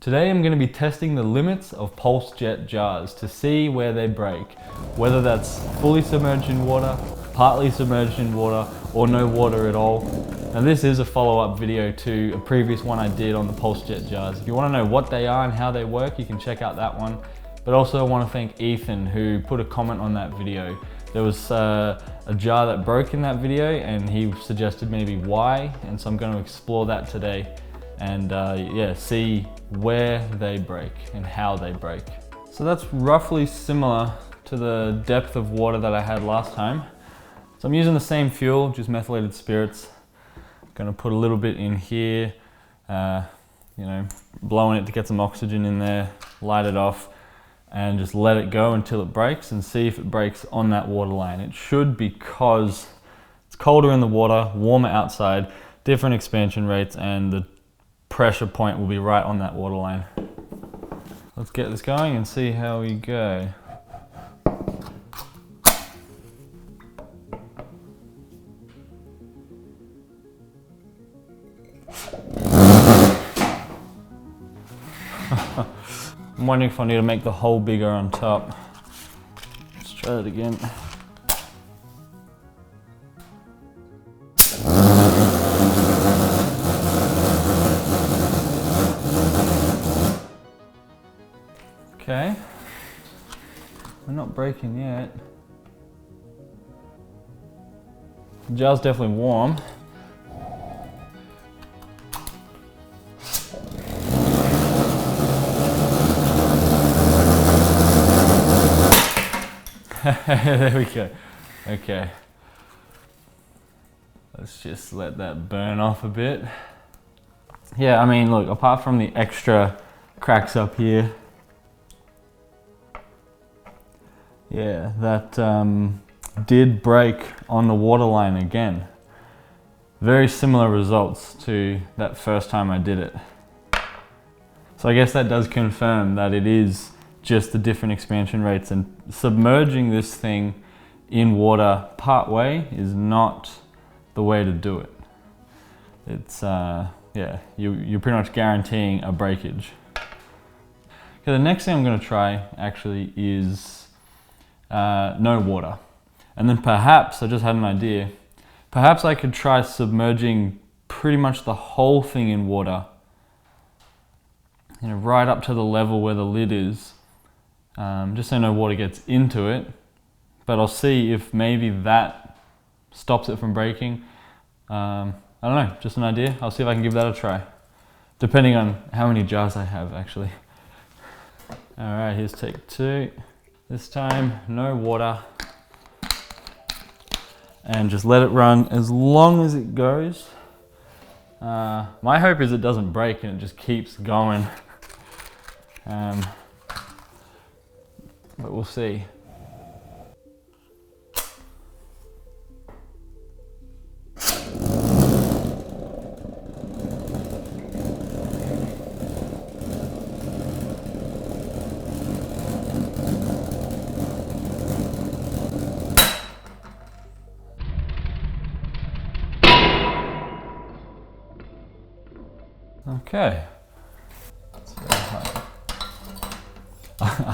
Today I'm going to be testing the limits of pulse jet jars to see where they break, whether that's fully submerged in water, partly submerged in water, or no water at all. Now this is a follow-up video to a previous one I did on the pulse jet jars. If you want to know what they are and how they work, you can check out that one. But also I want to thank Ethan, who put a comment on that video. There was a jar that broke in that video and he suggested maybe why, and so I'm going to explore that today and see where they break and how they break. So that's roughly similar to the depth of water that I had last time. So I'm using the same fuel, just methylated spirits. Gonna put a little bit in here, blowing it to get some oxygen in there, light it off, and just let it go until it breaks and see if it breaks on that water line. It should, because it's colder in the water, warmer outside, different expansion rates, and the pressure point will be right on that water line. Let's get this going and see how we go. I'm wondering if I need to make the hole bigger on top. Let's try that again. Okay, we're not breaking yet. The jar's definitely warm. There we go. Okay. Let's just let that burn off a bit. Yeah, I mean, look, apart from the extra cracks up here, yeah, that did break on the waterline again. Very similar results to that first time I did it. So I guess that does confirm that it is just the different expansion rates, and submerging this thing in water part way is not the way to do it. It's, you're pretty much guaranteeing a breakage. Okay, the next thing I'm gonna try actually is no water. And then perhaps, I just had an idea, perhaps I could try submerging pretty much the whole thing in water, right up to the level where the lid is, just so no water gets into it. But I'll see if maybe that stops it from breaking. I don't know, just an idea. I'll see if I can give that a try, depending on how many jars I have actually. All right, here's take two. This time, no water. And just let it run as long as it goes. My hope is it doesn't break and it just keeps going. But we'll see. Okay.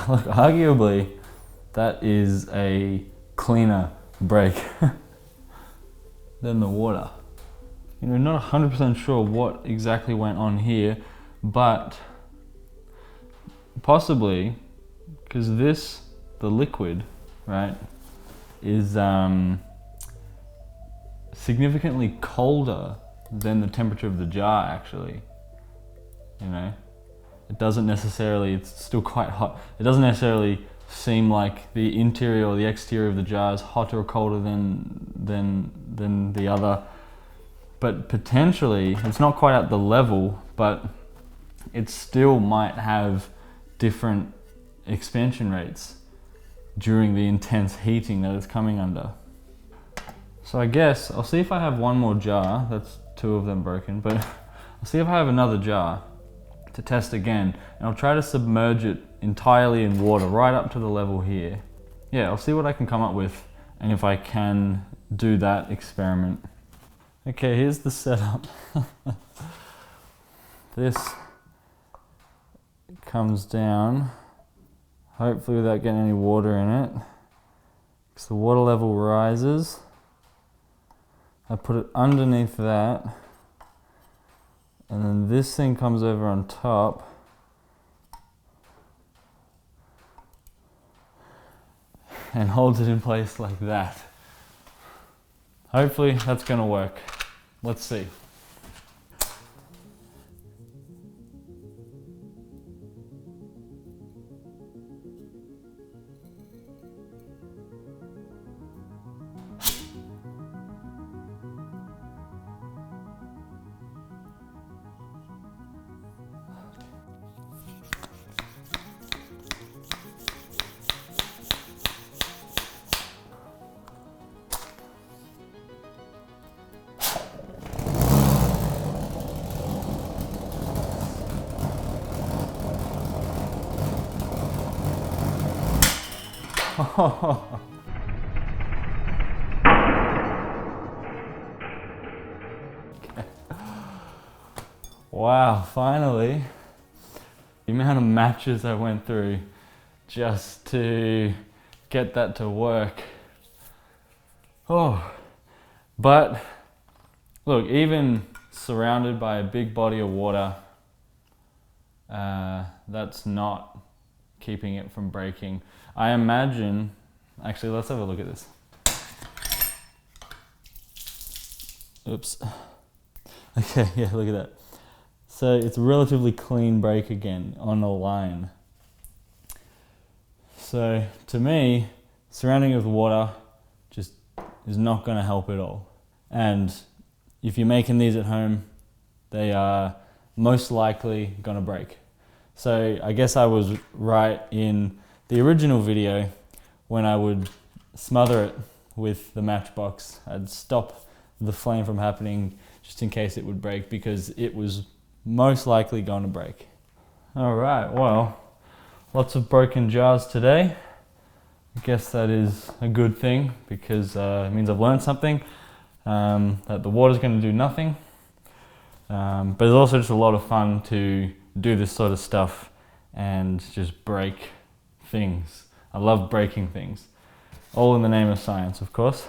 Look, arguably, that is a cleaner break than the water. Not 100% sure what exactly went on here, but possibly because the liquid, right, is significantly colder than the temperature of the jar actually. It doesn't necessarily, it's still quite hot. It doesn't necessarily seem like the interior or the exterior of the jar is hotter or colder than the other. But potentially, it's not quite at the level, but it still might have different expansion rates during the intense heating that it's coming under. So I guess, I'll see if I have one more jar. That's two of them broken, but I'll see if I have another jar to test again, and I'll try to submerge it entirely in water right up to the level here. Yeah, I'll see what I can come up with and if I can do that experiment. Okay, here's the setup. This comes down, hopefully without getting any water in it, because the water level rises. I put it underneath that, and then this thing comes over on top. And holds it in place like that. Hopefully that's gonna work. Let's see. Wow, finally. The amount of matches I went through just to get that to work. Oh, but look, even surrounded by a big body of water, that's not keeping it from breaking. I imagine, actually let's have a look at this. Oops. Okay, yeah, look at that. So it's a relatively clean break again on a line. So to me, surrounding it with water just is not going to help at all. And if you're making these at home, they are most likely going to break. So I guess I was right in the original video when I would smother it with the matchbox. I'd stop the flame from happening just in case it would break, because it was most likely going to break. All right, well, lots of broken jars today. I guess that is a good thing, because it means I've learned something, that the water's going to do nothing. But it's also just a lot of fun to do this sort of stuff and just break things. I love breaking things. All in the name of science, of course.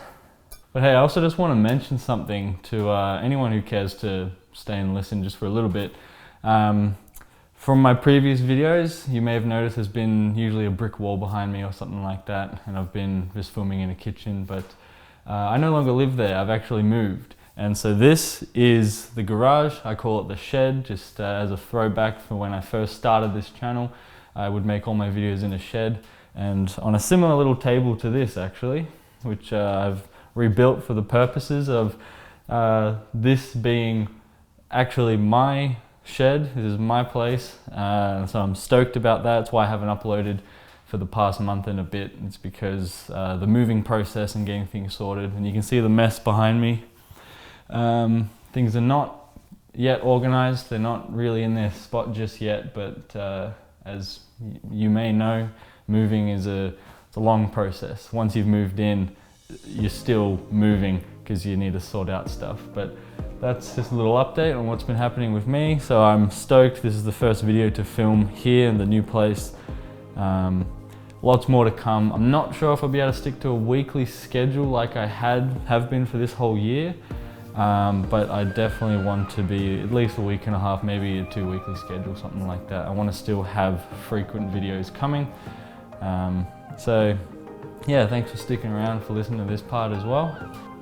But hey, I also just want to mention something to anyone who cares to stay and listen just for a little bit. From my previous videos, you may have noticed there's been usually a brick wall behind me or something like that, and I've been just filming in a kitchen, but I no longer live there. I've actually moved. And so this is the garage. I call it the shed, just as a throwback for when I first started this channel. I would make all my videos in a shed, and on a similar little table to this actually, which I've rebuilt for the purposes of this being actually my shed. This is my place, so I'm stoked about that. That's why I haven't uploaded for the past month and a bit. It's because the moving process and getting things sorted, and you can see the mess behind me. Things are not yet organized. They're not really in their spot just yet, but as you may know, moving is it's a long process. Once you've moved in, you're still moving because you need to sort out stuff. But that's just a little update on what's been happening with me. So I'm stoked. This is the first video to film here in the new place. Lots more to come. I'm not sure if I'll be able to stick to a weekly schedule like I have been for this whole year. But I definitely want to be at least a week and a half, maybe a 2 weekly schedule, something like that. I want to still have frequent videos coming. So yeah, thanks for sticking around for listening to this part as well.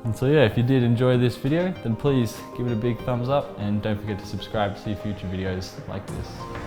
And so yeah, if you did enjoy this video, then please give it a big thumbs up and don't forget to subscribe to see future videos like this.